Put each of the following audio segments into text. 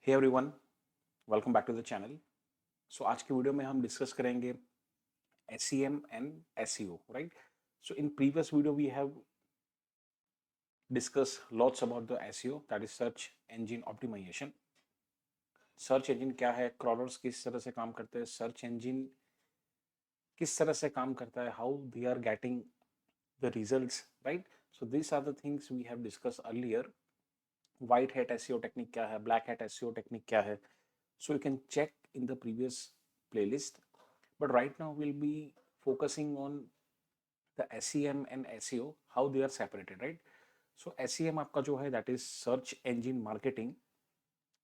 Hey everyone, welcome back to the channel. So आज की video में हम डिस्कस करेंगे SEM and SEO, right? So in previous video we have discuss lots about the SEO, that is search engine optimisation. Search engine क्या है, crawlers किस तरह से काम करते हैं, सर्च इंजन किस तरह से काम करता है, how they are getting the results, right? So this are the things we have discuss earlier. White hat SEO technique क्या है, ब्लैक हैट SEO टेक्निक क्या है, so you can check in the previous playlist. But right now we'll be focusing on the SEM and SEO, how they are separated, right? So SEM आपका जो है that is search engine marketing.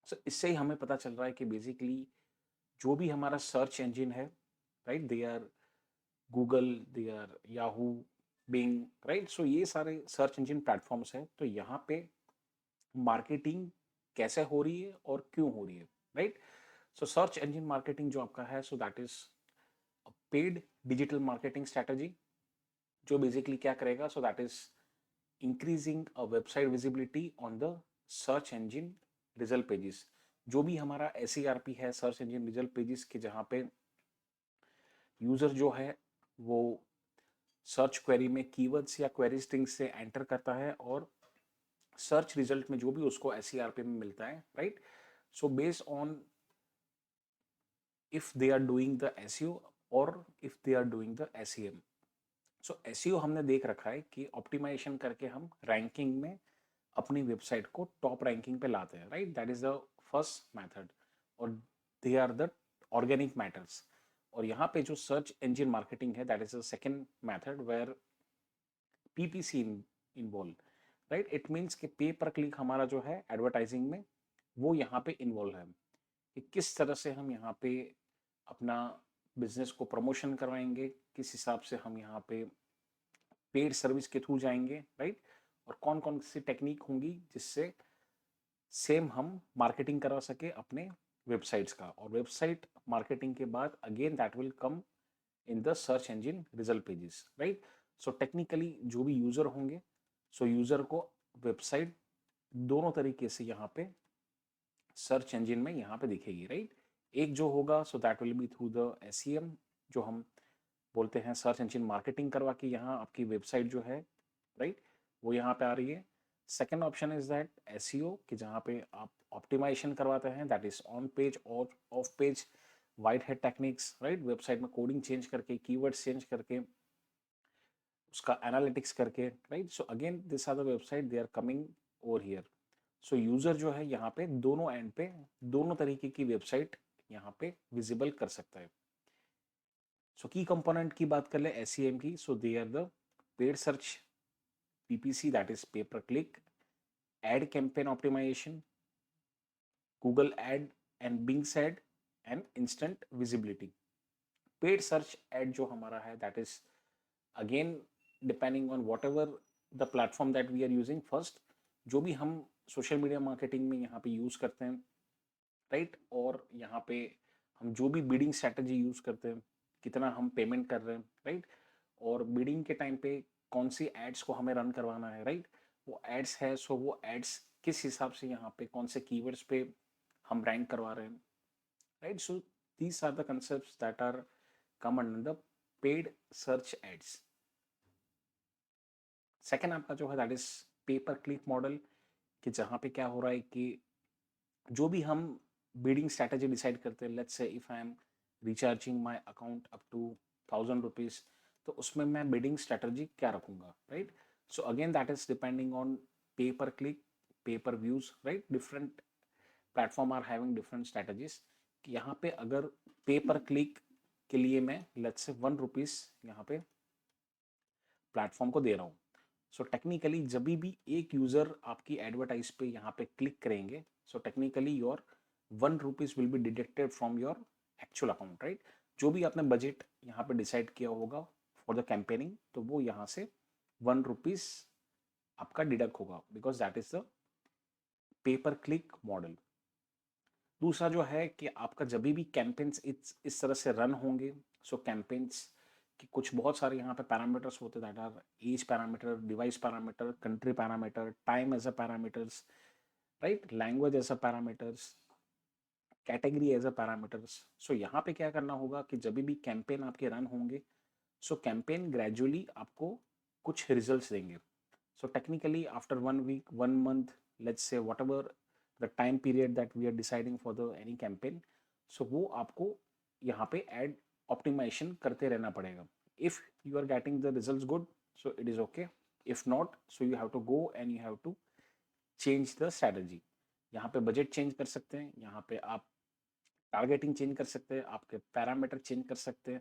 So इससे ही हमें पता चल रहा है कि basically जो भी हमारा search engine है, right? They are Google, they are Yahoo, Bing, right? So ये सारे search engine platforms है, तो यहाँ पे marketing कैसे हो रही है और क्यों हो रही है, right? So search engine marketing जो आपका है, so that is paid digital marketing strategy जो बेसिकली क्या करेगा, सो that is increasing a website visibility on the search engine result pages. जो भी हमारा SERP है, सर्च इंजन रिजल्ट पेजेस के, जहाँ पे यूजर जो है वो सर्च क्वेरी में कीवर्ड्स या क्वेरी स्ट्रिंग्स से एंटर करता है और सर्च रिजल्ट में जो भी उसको SERP में मिलता है, right? So based on if they are doing the SEO or if they are doing the SEM. So SEO हमने देख रखा है कि ऑप्टिमाइजेशन करके हम रैंकिंग में अपनी वेबसाइट को टॉप रैंकिंग पे लाते हैं, right? That is the first method, और they are the organic matters. और यहाँ पे जो सर्च इंजन मार्केटिंग है, that is the second method where PPC involve, right? It means कि पे पर क्लिक हमारा जो है एडवर्टाइजिंग में वो यहाँ पे इन्वॉल्व है कि किस तरह से हम यहाँ पे अपना बिजनेस को प्रमोशन करवाएंगे, किस हिसाब से हम यहाँ पे पेड सर्विस के थ्रू जाएंगे, राइट? और कौन कौन सी टेक्निक होंगी जिससे सेम हम मार्केटिंग करवा सके अपने वेबसाइट्स का। और वेबसाइट मार्केटिंग के बाद again that will come in the search engine result pages, right? So technically जो भी यूजर होंगे, सो यूजर को वेबसाइट दोनों तरीके से यहाँ पे सर्च इंजन में यहाँ पे दिखेगी, राइट? एक जो होगा, so that will be through the SEM, जो हम बोलते हैं सर्च इंजन मार्केटिंग करवा के यहाँ आपकी वेबसाइट जो है, राइट, वो यहाँ पे आ रही है। Second option is that SEO, कि जहाँ पे आप ऑप्टिमाइजेशन करवाते हैं, दैट इज ऑन पेज और off page white hat techniques, right? Website में कोडिंग चेंज करके, कीवर्ड्स चेंज करके, उसका एनालिटिक्स करके, right? So again this are the website they are coming over here. So user जो है यहाँ पे दोनों एंड पे दोनों तरीके की वेबसाइट यहाँ पे विजिबल कर सकता है। सो की कंपोनेंट की बात कर ले SEM की, so they are the paid search PPC, that is pay per click, ad campaign optimization, Google ad and Bing's ad, and instant visibility. Paid search ad जो हमारा है, that is again depending on whatever the platform that we are using first, जो भी हम social media marketing में यहाँ पे use करते हैं, राइट? और यहाँ पे हम जो भी बिडिंग स्ट्रैटेजी यूज करते हैं, कितना हम पेमेंट कर रहे हैं, राइट? और बिडिंग के टाइम पे कौन सी एड्स को हमें रन करवाना है, राइट? वो एड्स है, सो वो एड्स किस हिसाब से यहाँ पे कौन से कीवर्ड्स पे हम रैंक करवा रहे हैं, right? So these are the concepts that are come under the paid search ads. Second आपका जो है दैट इज पे पर क्लिक मॉडल, कि जहाँ पे क्या हो रहा है कि जो भी हम बिडिंग स्ट्रैटेजी डिसाइड करते हैं, let's say if I am recharging my account up to 1000 rupees, तो उसमें मैं बिडिंग स्ट्रैटेजी क्या रखूंगा, right? So again that is depending on pay per click, pay per views, right? Different platform are having different strategies. कि यहाँ पे अगर पे पर क्लिक के लिए मैं लेट्स से 1 रुपीज यहाँ पे प्लेटफॉर्म को दे रहा हूँ, सो टेक्निकली जब भी एक यूजर आपकी एडवर्टाइज पे यहाँ पे क्लिक करेंगे, so technically your 1 rupees will be deducted from your actual account, right? जो भी आपने बजट यहाँ पे डिसाइड किया होगा फॉर द कैंपेनिंग, तो वो यहाँ से 1 रुपीज आपका डिडक्ट होगा, because that is the pay per click model. दूसरा जो है कि आपका जब भी कैंपेन्स इस तरह से रन होंगे, सो कैंपेन्स कि कुछ बहुत सारे यहाँ पे पैरामीटर्स होते हैं, that are as parameter, device parameter, country parameter, time as a parameters, right? Language as a parameters, category as a parameters. So यहाँ पे क्या करना होगा कि जब भी कैंपेन आपके रन होंगे, सो कैंपेन ग्रेजुअली आपको कुछ रिजल्ट्स देंगे। So technically after 1 week, 1 month, let's say whatever the time period that we are deciding for the any campaign, so वो आपको यहाँ पे एड ऑप्टिमाइजेशन करते रहना पड़ेगा। If you are getting the results good, so it is okay. If not, so you have to go and you have to change the strategy. यहाँ पे budget change कर सकते हैं, यहाँ पे आप टारगेटिंग चेंज कर सकते हैं, आपके पैरामीटर चेंज कर सकते हैं,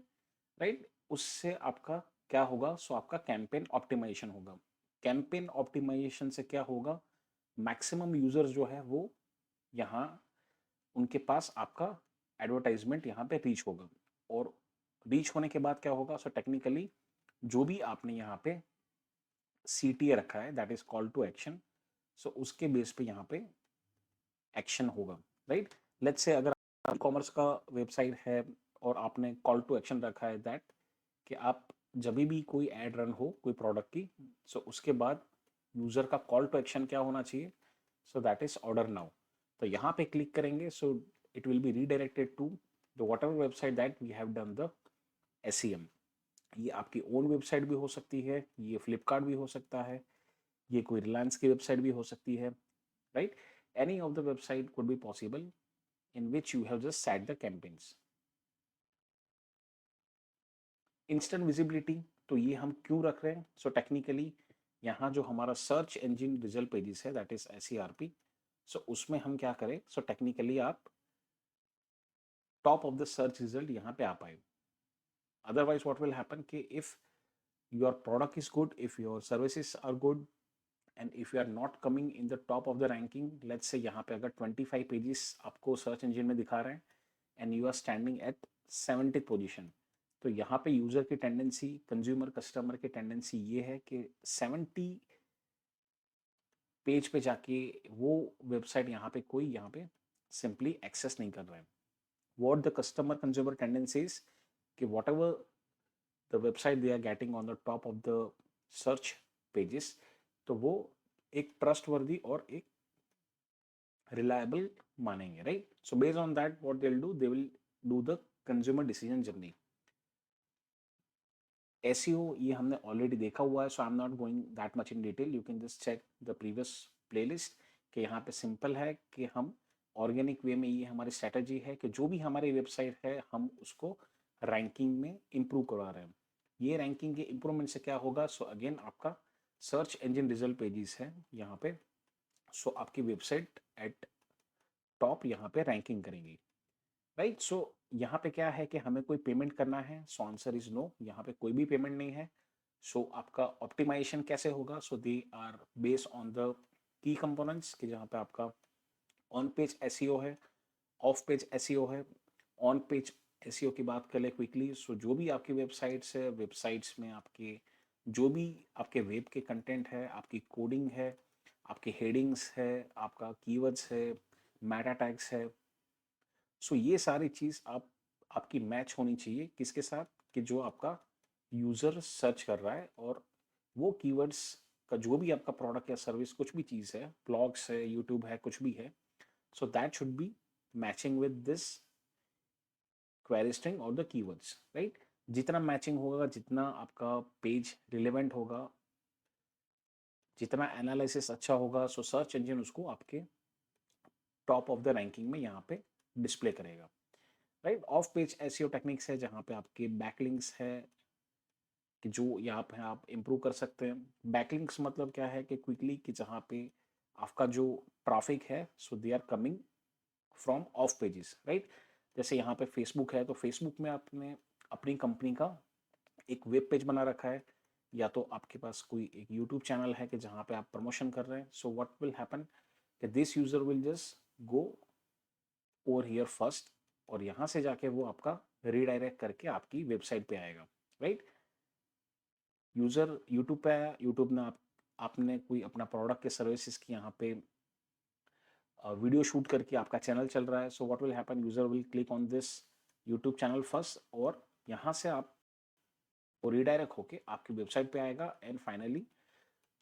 राइट। उससे आपका क्या होगा, सो आपका कैंपेन ऑप्टिमाइजेशन होगा। कैंपेन ऑप्टिमाइजेशन से क्या होगा, मैक्सिमम यूजर्स जो है वो यहाँ उनके पास आपका एडवर्टाइजमेंट यहाँ पे रीच होगा। और रीच होने के बाद क्या होगा, सो टेक्निकली जो भी आपने यहाँ पे CTA रखा है, that is call to action, so उसके बेस पे यहाँ पे एक्शन होगा, राइट। लेट्स से अगर ई कॉमर्स का वेबसाइट है और आपने कॉल टू एक्शन रखा है दैट कि आप जब भी कोई एड रन हो कोई प्रोडक्ट की, सो उसके बाद यूजर का कॉल टू एक्शन क्या होना चाहिए, so that is order now. तो यहाँ पे क्लिक करेंगे, so it will be redirected to the whatever website that we have done the SEM। ये आपकी ओन वेबसाइट भी हो सकती है, ये फ्लिपकार्ट भी हो सकता है, ये कोई रिलायंस की वेबसाइट भी हो सकती है, right. Any of the website could be possible in which you have just set the campaigns. Instant visibility, तो ये हम क्यों रख रहे हैं, सो टेक्निकली यहाँ जो हमारा सर्च इंजन रिजल्ट पेजेस है दैट इज SERP, सो उसमें हम क्या करें, सो टेक्निकली आप top of the search result यहाँ पे आ पाए। अदरवाइज व्हाट विल हैपन कि if your product is good, if your services are good, and if you are not coming in the top of the ranking, let's say यहाँ पे अगर 25 pages आपको search engine में दिखा रहे हैं and you are standing at 70th position, तो यहाँ पे यूजर की टेंडेंसी, कंज्यूमर कस्टमर की टेंडेंसी ये है कि 70 पेज पे जाके वो वेबसाइट यहाँ पे कोई यहाँ पे सिंपली एक्सेस नहीं कर रहा है। What the customer consumer tendencies कि whatever the website they are getting on the top of the search pages, तो वो एक ट्रस्टवर्दी और एक रिलायबल मानेंगे, right. So based on that what they will do, they will do the consumer decision journey. SEO ये हमने already देखा हुआ है, so I am not going that much in detail, you can just check the previous playlist कि यहाँ पे simple है कि हम ऑर्गेनिक वे में, ये हमारी स्ट्रैटेजी है कि जो भी हमारी वेबसाइट है हम उसको रैंकिंग में इम्प्रूव करवा रहे हैं। ये रैंकिंग के इम्प्रूवमेंट से क्या होगा, सो अगेन आपका सर्च इंजन रिजल्ट पेजेस है यहाँ पे, सो आपकी वेबसाइट एट टॉप यहाँ पे रैंकिंग करेंगी, राइट। सो यहाँ पे क्या है कि हमें कोई पेमेंट करना है, सो आंसर इज नो, यहाँ पे कोई भी पेमेंट नहीं है। सो आपका ऑप्टिमाइजेशन कैसे होगा, so they are based on the key components कि जहाँ पे आपका ऑन पेज SEO है, ऑफ पेज SEO है। ऑन पेज SEO की बात करें क्विकली, सो जो भी आपकी वेबसाइट्स है, वेबसाइट्स में आपके जो भी आपके वेब के कंटेंट है, आपकी कोडिंग है, आपके हेडिंग्स है, आपका कीवर्ड्स है, मेटा टैग्स है, सो ये सारी चीज आपकी मैच होनी चाहिए किसके साथ, कि जो आपका यूजर सर्च कर रहा है, और वो कीवर्ड्स का जो भी आपका प्रोडक्ट या सर्विस कुछ भी चीज है, ब्लॉग्स है, यूट्यूब है, कुछ भी है, so that should be matching with this query string और द कीवर्ड्स, राइट। जितना मैचिंग होगा, जितना आपका पेज रिलेवेंट होगा, जितना एनालिसिस अच्छा होगा, सो सर्च इंजन उसको आपके टॉप ऑफ द रैंकिंग में यहाँ पे डिस्प्ले करेगा, right. Of page SEO techniques है जहाँ पे आपके बैकलिंक्स है कि जो यहाँ पे आप इम्प्रूव कर सकते हैं। बैकलिंक्स मतलब क्या है कि क्विकली कि जहाँ पे आपका जो ट्रैफिक है, so they are coming from off pages, right. जैसे यहाँ पे फेसबुक है, तो फेसबुक में आपने अपनी कंपनी का एक वेब पेज बना रखा है, या तो आपके पास कोई एक यूट्यूब चैनल है कि जहाँ पे आप प्रमोशन कर रहे हैं, सो व्हाट विल हैपन कि this user will just go over here first, और यहाँ से जाके वो आपका रीडायरेक्ट करके आपकी वेबसाइट पे आएगा, राइट। यूजर यूट्यूब पे आया, यूट्यूब ने आपने कोई अपना प्रोडक्ट के सर्विसेज की यहाँ पे वीडियो शूट करके आपका चैनल चल रहा है, so what will happen, user will click on this YouTube channel first, और यहाँ से आप वो रीडायरेक्ट होके आपकी वेबसाइट पे आएगा, एंड फाइनली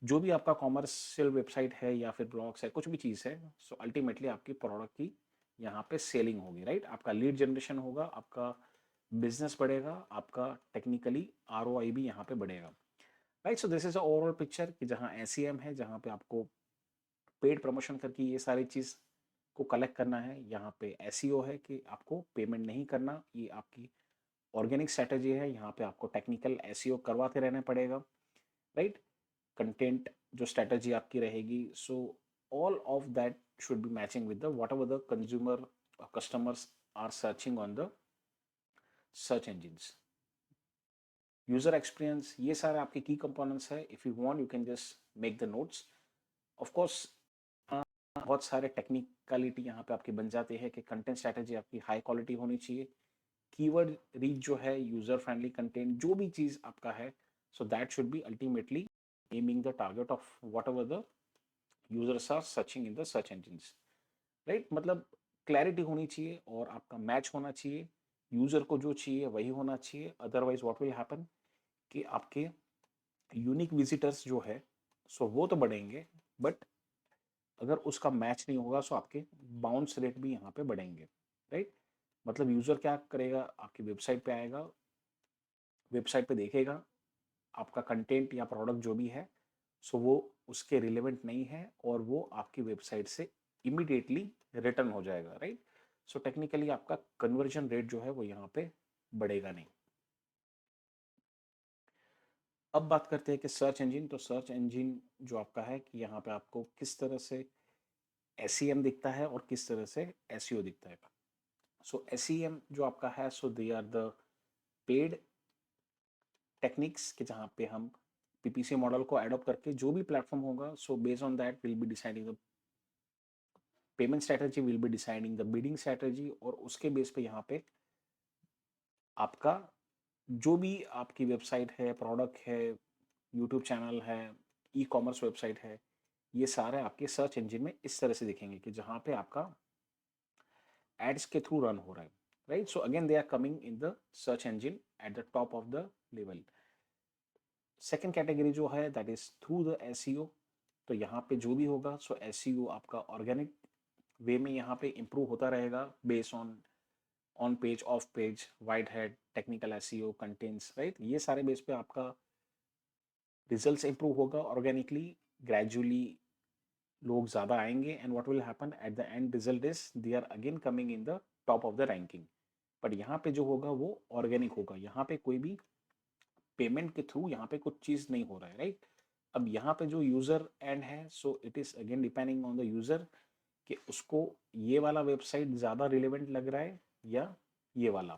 जो भी आपका कॉमर्शियल वेबसाइट है या फिर ब्लॉग्स है, कुछ भी चीज़ है, सो अल्टीमेटली आपकी प्रोडक्ट की यहाँ पे सेलिंग होगी, राइट? आपका लीड जनरेशन होगा, आपका बिजनेस बढ़ेगा, आपका टेक्निकली आरओआई भी यहाँ पे बढ़ेगा, right? So this is a overall picture कि जहाँ एसईएम है, जहाँ पे आपको पेड प्रमोशन करके ये सारी चीज को कलेक्ट करना है। यहाँ पे एसईओ है कि आपको पेमेंट नहीं करना, ये आपकी ऑर्गेनिक स्ट्रेटेजी है। यहाँ पे आपको टेक्निकल एसईओ करवाते रहना पड़ेगा, राइट? कंटेंट जो स्ट्रेटेजी आपकी रहेगी, so all of that should be matching with the whatever the consumer customers are searching on the search engines. User experience, ये सारे आपके की कंपोनेंट्स है। If you want you can just make the notes. Of course बहुत सारे technicality यहाँ पे आपके बन जाते हैं कि कंटेंट स्ट्रेटेजी आपकी हाई क्वालिटी होनी चाहिए, कीवर्ड रीच जो है, यूजर फ्रेंडली कंटेंट, जो भी चीज आपका है, so that should be ultimately aiming the target of whatever the users are searching in the search engines, right? मतलब क्लैरिटी होनी चाहिए और आपका मैच होना चाहिए, यूजर को जो चाहिए वही होना चाहिए। अदरवाइज व्हाट विल हैपन कि आपके यूनिक विजिटर्स जो है, सो वो तो बढ़ेंगे, बट अगर उसका मैच नहीं होगा सो आपके बाउंस रेट भी यहाँ पे बढ़ेंगे, राइट? मतलब यूजर क्या करेगा, आपकी वेबसाइट पे आएगा, वेबसाइट पे देखेगा आपका कंटेंट या प्रोडक्ट जो भी है, सो वो उसके रिलेवेंट नहीं है और वो आपकी वेबसाइट से इमीडिएटली रिटर्न हो जाएगा, राइट? सो टेक्निकली आपका कन्वर्जन रेट जो है वो यहाँ पे बढ़ेगा नहीं। अब बात करते हैं कि सर्च इंजन। तो सर्च इंजन जो आपका है कि यहाँ पे आपको किस तरह से एसईएम दिखता है और किस तरह से एसईओ दिखता है। सो एसईएम जो आपका है, so they are the paid techniques कि जहाँ पे हम पीपीसी मॉडल को एडॉप्ट करके जो भी प्लेटफॉर्म होगा, सो based on that will be deciding the payment strategy, will be deciding the bidding strategy, और उसके बेस पे यहाँ पे आपका जो भी आपकी वेबसाइट है, प्रोडक्ट है, यूट्यूब चैनल है, ई कॉमर्स वेबसाइट है, ये सारे आपके सर्च इंजन में इस तरह से दिखेंगे कि जहाँ पे आपका एड्स के थ्रू रन हो रहा है, right? So again they are coming in the search engine at the top of the level. Second category जो है that is through the SEO. तो यहाँ पे जो भी होगा, सो एसईओ आपका ऑर्गेनिक वे में यहाँ पे इम्प्रूव होता रहेगा based on page, off page, white hat, technical SEO, contents, right? ये सारे बेस पे आपका रिजल्ट्स इंप्रूव होगा ऑर्गेनिकली, ग्रेजुअली लोग ज़्यादा आएंगे, and what will happen at the end result is they are again coming in the top of the ranking. But यहाँ पे जो होगा वो ऑर्गेनिक होगा, यहाँ पे कोई भी पेमेंट के थ्रू यहाँ पे कुछ चीज़ नहीं हो रहा है, राइट? अब यहाँ पे जो यूज़र एंड है, so it is again depending on the user कि उसको ये वाला वेबसाइट ज़्यादा रिलेवेंट लग रहा है या ये वाला,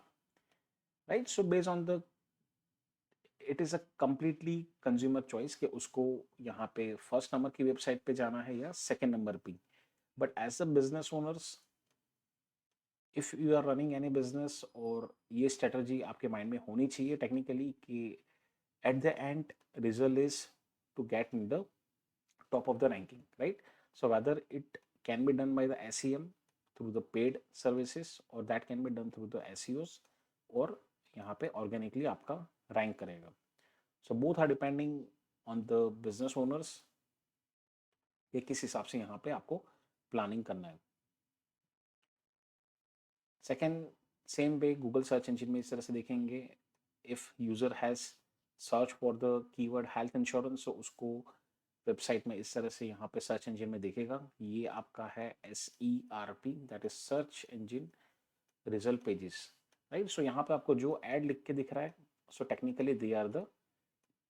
right? So based on the it is a completely consumer choice कि उसको यहाँ पे फर्स्ट नंबर की वेबसाइट पे जाना है या सेकेंड नंबर पे। But as a business owners, if you are running any business, और ये स्ट्रेटजी आपके माइंड में होनी चाहिए टेक्निकली कि eight the and result is to get in the top of the ranking, right? So whether it can be done by the SEM through the paid services, or that can be done through the SEOs, और यहाँ पे organically आपका rank करेगा। So both are depending on the business owners कि किस हिसाब से यहाँ पे आपको प्लानिंग करना है। Second, same way Google search engine में इस तरह से देखेंगे, if user has search for the keyword health insurance, तो उसको वेबसाइट में इस तरह से यहाँ पे सर्च इंजन में देखेगा। ये आपका है SERP, that is search engine result pages, right? So यहाँ पे आपको जो एड लिख के दिख रहा है, so technically they are the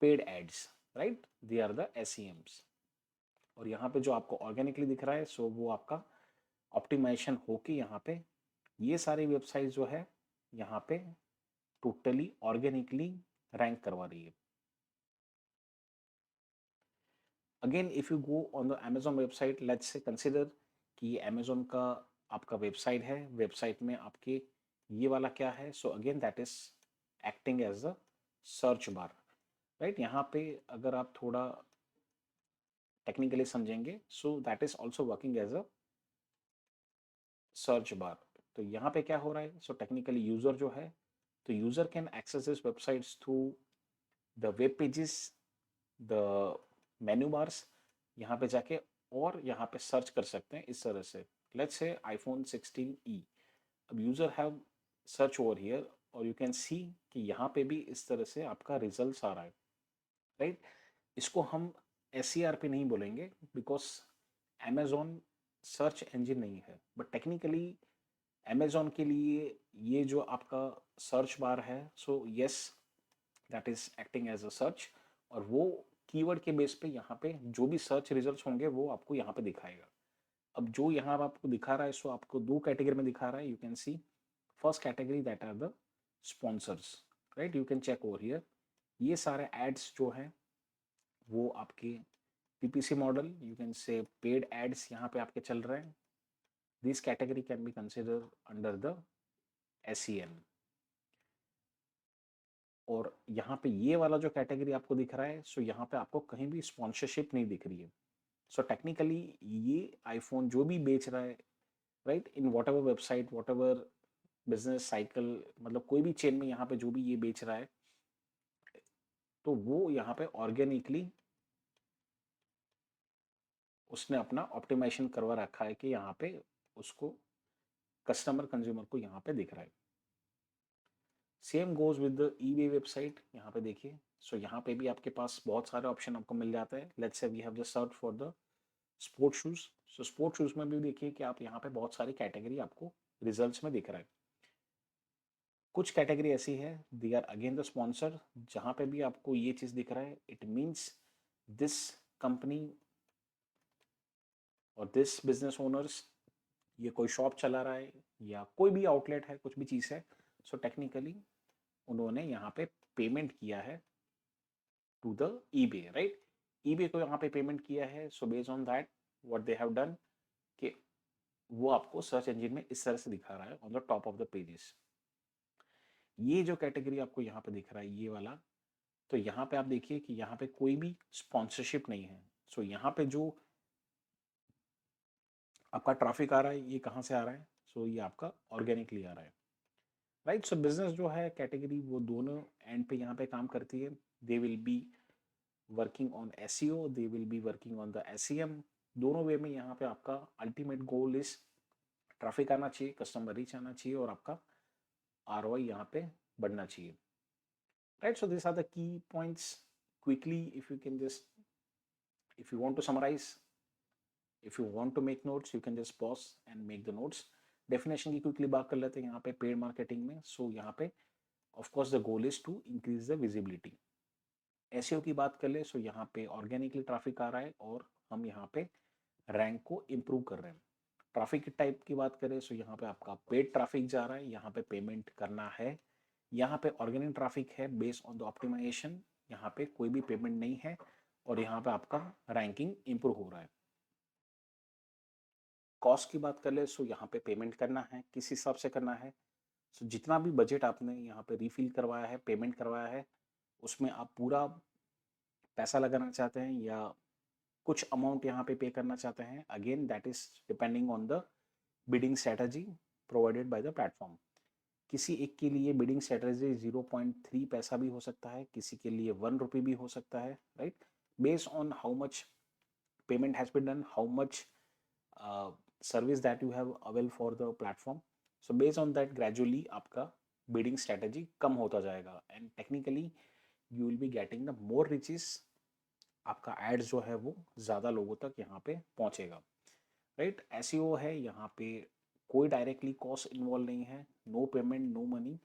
paid ads, right? They are the SEMs। और यहाँ पे जो आपको ऑर्गेनिकली दिख रहा है, सो वो आपका ऑप्टिमाइजेशन होके यहाँ पे ये सारी वेबसाइट जो है यहाँ पे टोटली ऑर्गेनिकली रैंक करवा रही है। Again if you go on the Amazon website, let's say consider कि ये Amazon का आपका वेबसाइट है, वेबसाइट में आपके ये वाला क्या है, so again that is acting as a search bar, right? यहाँ पे अगर आप थोड़ा टेक्निकली समझेंगे, so that is also working as a search bar. तो यहाँ पे क्या हो रहा है, सो टेक्निकली यूजर जो है, तो user can access this websites through the web pages, the menu bars, यहाँ पे जाके और यहाँ पे सर्च कर सकते हैं इस तरह से। लेट्स से iPhone 16e, अब user have search over here और यू कैन सी कि यहाँ पे भी इस तरह से आपका रिजल्ट्स आ रहा है, राइट? इसको हम SER पे नहीं बोलेंगे बिकॉज Amazon सर्च इंजन नहीं है, बट टेक्निकली Amazon के लिए ये जो आपका सर्च बार है, so yes, that is acting as a search, और वो कीवर्ड के बेस पे यहाँ पे जो भी सर्च रिजल्ट्स होंगे वो आपको यहाँ पे दिखाएगा। अब जो यहाँ पे आपको दिखा रहा है, सो आपको दो कैटेगरी में दिखा रहा है। You can see first category that are the sponsors, right? You can check over here, ये सारे एड्स जो हैं वो आपके PPC model, you can say paid ads यहाँ पे आपके चल रहे हैं। This category can be consider under the SEM। और यहाँ पे ये वाला जो कैटेगरी आपको दिख रहा है, सो यहाँ पे आपको कहीं भी स्पॉन्सरशिप नहीं दिख रही है। सो टेक्निकली ये आईफोन जो भी बेच रहा है, right, in what ever website, what ever business cycle, मतलब कोई भी चेन में यहाँ पे जो भी ये बेच रहा है, तो वो यहाँ पे ऑर्गेनिकली उसने अपना ऑप्टिमाइजेशन करवा रखा है कि यहाँ पे उसको कस्टमर कंज्यूमर को यहाँ पे दिख रहा है। Same goes with the eBay website, यहाँ पे देखिए। सो यहाँ पे भी आपके पास बहुत सारे ऑप्शन आपको मिल जाते हैं। Let's say we have just search for the sport shoes. So sport shoes में भी देखिए कि आप यहाँ पे बहुत सारी कैटेगरी आपको रिजल्ट्स में दिख रहा है। कुछ कैटेगरी ऐसी है they are again the sponsor, जहाँ पे भी आपको ये चीज दिख रहा है, इट मीन्स दिस कंपनी और दिस बिजनेस ओनर्स, ये कोई शॉप चला रहा है या कोई भी आउटलेट है, कुछ भी चीज है, सो टेक्निकली उन्होंने यहाँ पे पेमेंट किया है to the eBay, right? EBay को यहाँ पे पेमेंट किया है, so based on that what they have done कि वो आपको सर्च इंजन में इस तरह से दिखा रहा है on the top of the pages. ये जो कैटेगरी आपको यहाँ पे दिख रहा है, ये वाला, तो यहाँ पे आप देखिए कि यहाँ पे कोई भी स्पॉन्सरशिप नहीं है। सो यहाँ पे जो आपका ट्रैफिक आ रहा है, ये कहाँ से आ रहा है? सो ये आपका ऑर्गेनिकली आ रहा है, राइट? सो बिजनेस जो है कैटेगरी, वो दोनों एंड पे यहाँ पे काम करती है। They will be working on SEO, they will be working on the SEM। दोनों वे में यहाँ पे आपका अल्टीमेट गोल इज ट्रैफिक आना चाहिए, कस्टमर रीच आना चाहिए, और आपका ROI यहाँ पे बढ़ना चाहिए, right? So this are the key points quickly. If you can just, if you want to summarize, if you want to make notes, you can just pause and make the notes। Definition की quickly बात कर लेते हैं यहाँ पे paid marketing में। So यहाँ पे of course the goal is to increase the visibility. SEO की बात कर ले, सो यहाँ पे ऑर्गेनिकली ट्रैफिक आ रहा है और हम यहाँ पे रैंक को इम्प्रूव कर रहे हैं। ट्रैफिक की टाइप की बात करें, सो यहाँ पे आपका पेड ट्रैफिक जा रहा है, यहाँ पे पेमेंट करना है। यहाँ पे ऑर्गेनिक ट्रैफिक है बेस्ड ऑन द ऑप्टिमाइजेशन, यहाँ पे कोई भी पेमेंट नहीं है, और यहाँ पे आपका रैंकिंग इम्प्रूव हो रहा है। कॉस्ट की बात कर ले, सो यहाँ पे पेमेंट करना है, किस हिसाब से करना है? सो जितना भी बजट आपने यहाँ पे रिफिल करवाया है, पेमेंट करवाया है, उसमें आप पूरा पैसा लगाना चाहते हैं या कुछ अमाउंट यहाँ पे करना चाहते हैं, again that is depending on the bidding strategy provided by the platform. किसी एक के लिए बिडिंग स्ट्रेटजी 0.3 पैसा भी हो सकता है, किसी के लिए 1 रुपी भी हो सकता है, right? Based on how much payment has been done, how much service that you have avail for the platform. So based on that gradually आपका बिडिंग स्ट्रेटजी कम होता जाएगा, and technically you will be getting the more riches. आपका ads जो है वो ज़्यादा लोगों तक यहाँ पे पहुँचेगा, राइट? SEO है, यहाँ पे कोई डायरेक्टली कॉस्ट इन्वॉल्व नहीं है, no payment, no money,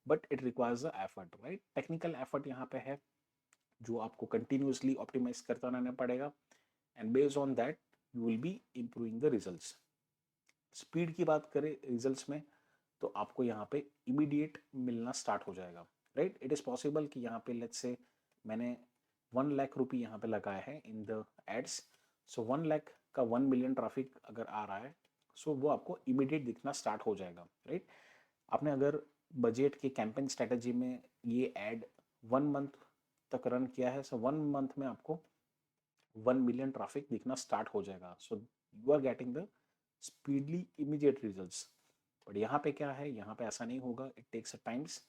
but it requires the effort, right? Technical effort यहाँ पे है जो आपको कंटिन्यूसली ऑप्टिमाइज करता रहना पड़ेगा, and based on that you will B improving the results. Speed की बात करें रिजल्ट्स में, तो आपको यहाँ पे इमीडिएट मिलना स्टार्ट हो जाएगा, राइट? इट इज़ पॉसिबल कि यहाँ पे लेट्स से मैंने 1 लाख रुपी यहाँ पे लगाया है इन द एड्स, सो 1 लाख का 1 मिलियन ट्रैफिक अगर आ रहा है, सो वो आपको इमीडिएट दिखना स्टार्ट हो जाएगा, राइट? आपने अगर बजट के कैंपेन स्ट्रेटजी में ये एड 1 मंथ तक रन किया है, सो 1 मंथ में आपको 1 मिलियन ट्रैफिक दिखना स्टार्ट हो जाएगा। So you are getting the speedly immediate results. But यहाँ पे क्या है, यहाँ पे ऐसा नहीं होगा, it takes a times,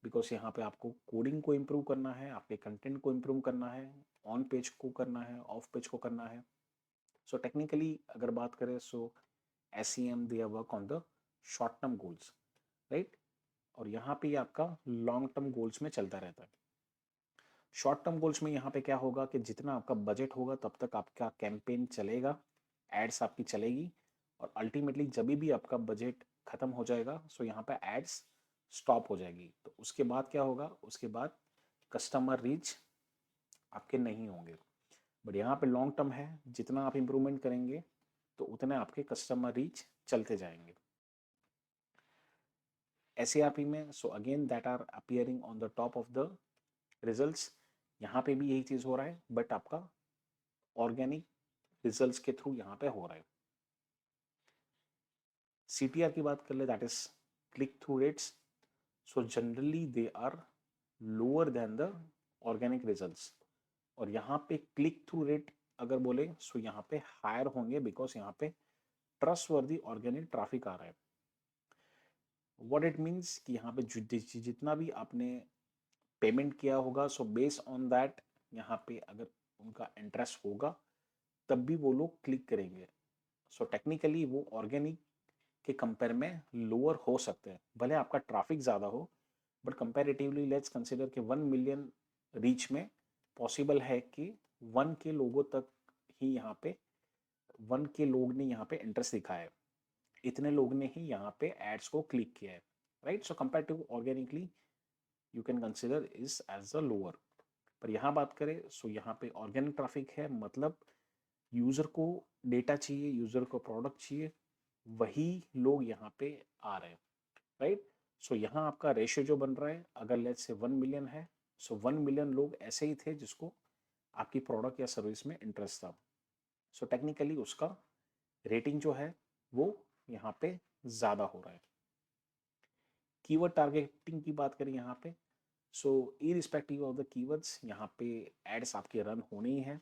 because यहाँ पे आपको कोडिंग को इम्प्रूव करना है, आपके कंटेंट को इम्प्रूव करना है, ऑन पेज को करना है, ऑफ पेज को करना है। सो टेक्निकली अगर बात करें, सो SEM they work on the short term goals, right. और यहाँ पे आपका लॉन्ग टर्म गोल्स में चलता रहता है। शॉर्ट टर्म गोल्स में यहाँ पे क्या होगा कि जितना आपका बजट होगा तब तक आपका कैंपेन चलेगा, एड्स आपकी चलेगी, और अल्टीमेटली जब भी आपका बजट खत्म हो जाएगा सो यहाँ पे एड्स स्टॉप हो जाएगी। तो उसके बाद क्या होगा, उसके बाद कस्टमर रीच आपके नहीं होंगे। बट यहाँ पे लॉन्ग टर्म है, जितना आप इम्प्रूवमेंट करेंगे तो उतने आपके कस्टमर रीच चलते जाएंगे। SERP में so again that are appearing on the top of the results, यहाँ पे भी यही चीज़ हो रहा है, बट आपका ऑर्गेनिक रिजल्ट्स के थ्रू यहाँ पे हो रहा है। CTR की बात कर ले, that is click through rates, so generally they are lower than the organic results. और यहाँ पे क्लिक थ्रू रेट अगर बोले सो यहाँ पे हायर होंगे, बिकॉज यहाँ पे ट्रस्ट वर्दी ऑर्गेनिक ट्रैफिक आ रहा है। व्हाट इट मीन्स कि यहाँ पे जितना भी आपने पेमेंट किया होगा सो बेस्ड ऑन दैट यहाँ पे अगर उनका इंटरेस्ट होगा तब भी वो लोग क्लिक करेंगे। सो टेक्निकली वो ऑर्गेनिक के कंपेयर में लोअर हो सकते हैं, भले आपका ट्रैफिक ज़्यादा हो, बट कंपैरेटिवली लेट्स कंसिडर कि 1 मिलियन रीच में पॉसिबल है कि 1 के लोगों तक ही यहाँ पे 1 के लोग ने यहाँ पे इंटरेस्ट दिखाया है, इतने लोग ने ही यहाँ पे एड्स को क्लिक किया है, right. So compare to organically you can consider is as a lower. पर यहाँ बात करें सो यहाँ पे ऑर्गेनिक ट्रैफिक है, मतलब यूज़र को डेटा चाहिए, यूज़र को प्रोडक्ट चाहिए, वही लोग यहाँ पे आ रहे हैं, राइट। सो यहाँ आपका रेशियो जो बन रहा है, अगर लेट्स से 1 मिलियन है सो 1 मिलियन लोग ऐसे ही थे जिसको आपकी प्रोडक्ट या सर्विस में इंटरेस्ट था। सो टेक्निकली उसका रेटिंग जो है वो यहाँ पे ज़्यादा हो रहा है। कीवर्ड टारगेटिंग की बात करें यहाँ पे, so irrespective of the keywords यहाँ पे एड्स आपके रन होने ही है।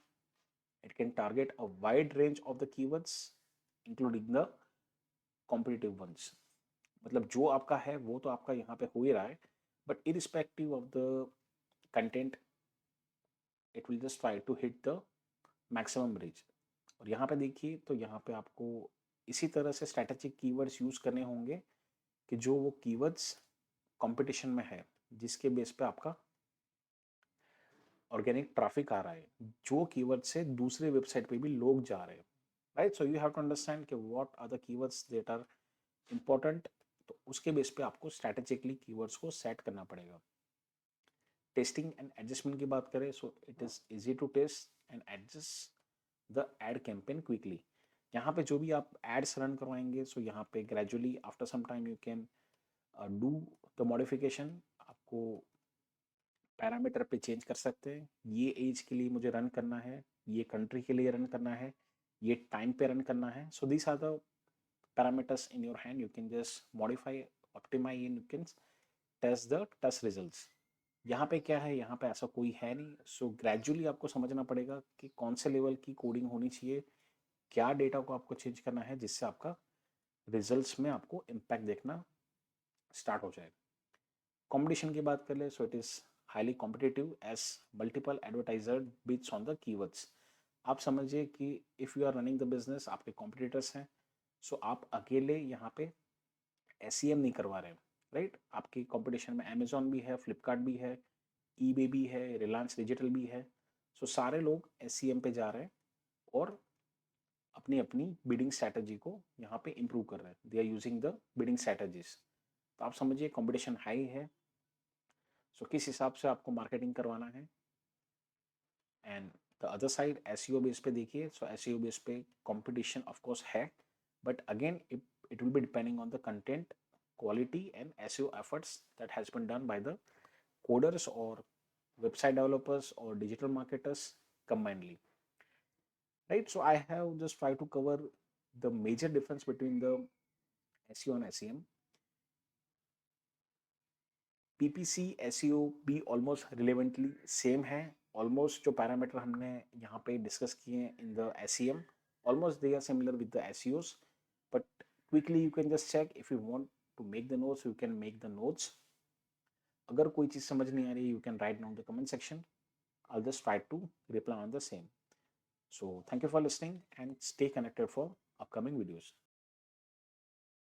It can target a wide range of the keywords including the competitive ones. मतलब जो आपका है वो तो आपका यहाँ पे हो ही रहा है, but irrespective of the content it will just try to hit the maximum reach. और यहाँ पे देखिए तो यहाँ पे आपको इसी तरह से स्ट्रैटेजिक कीवर्ड्स यूज करने होंगे कि जो वो कीवर्ड्स कंपटीशन में है, जिसके बेस पे आपका ऑर्गेनिक ट्रैफिक आ रहा है, जो कीवर्ड से दूसरे वेबसाइट पे भी लोग जा रहे हैं, right. So you have to understand कि what are the keywords that are important. तो उसके बेस पे आपको स्ट्रैटेजिकली कीवर्ड्स को सेट करना पड़ेगा। टेस्टिंग एंड एडजस्टमेंट की बात करें so it is easy to test and adjust the ad campaign quickly. यहाँ पे जो भी आप एड्स रन करवाएंगे सो यहाँ पे gradually after some time you can do the modification. आपको पैरामीटर पे चेंज कर सकते हैं, ये एज के लिए मुझे रन करना है, ये कंट्री के लिए रन करना है, ये टाइम पे रन करना है। So this are the parameters in your hand, you can just modify, optimize, and you can test the test results। यहाँ पे क्या है, यहाँ पे ऐसा कोई है नहीं। सो ग्रेजुअली आपको समझना पड़ेगा कि कौन से लेवल की कोडिंग होनी चाहिए, क्या डेटा को आपको चेंज करना है जिससे आपका रिजल्ट्स में आपको इम्पैक्ट देखना स्टार्ट हो जाएगा। कंपटीशन की बात कर ले so it is highly competitive as multiple advertiser bids on the keywords. आप समझिए कि if you are running the business, आपके कॉम्पिटिटर्स हैं, सो आप अकेले यहाँ पे SEM नहीं करवा रहे, राइट। आपकी कंपटीशन में अमेजोन भी है, फ्लिपकार्ट भी है, ईबे भी है, रिलायंस डिजिटल भी है। सो सारे लोग SEM पे जा रहे हैं और अपनी अपनी बिडिंग स्ट्रैटेजी को यहाँ पे इम्प्रूव कर रहे हैं, they are using the bidding strategies. तो आप समझिए कंपटीशन हाई है, सो किस हिसाब से आपको मार्केटिंग करवाना है। And the other side SEO base पे देखिए, सो SEO बेस पे कंपटीशन ऑफ कोर्स है, but again it will be depending on the content quality and SEO efforts that has been done by the coders or website developers or digital marketers combinedly, right. So I have just tried to cover the major difference between the SEO and SEM। PPC SEO भी almost relevantly same है। Almost जो parameter हमने यहाँ पे discuss किए हैं in the SEM, almost they are similar with the SEOs, but quickly you can just check if you want to make the notes, you can make the notes. अगर कोई चीज़ समझ नहीं आ रही, you can write down the comment section, I'll just try to reply on the same। So thank you for listening and stay connected for upcoming videos।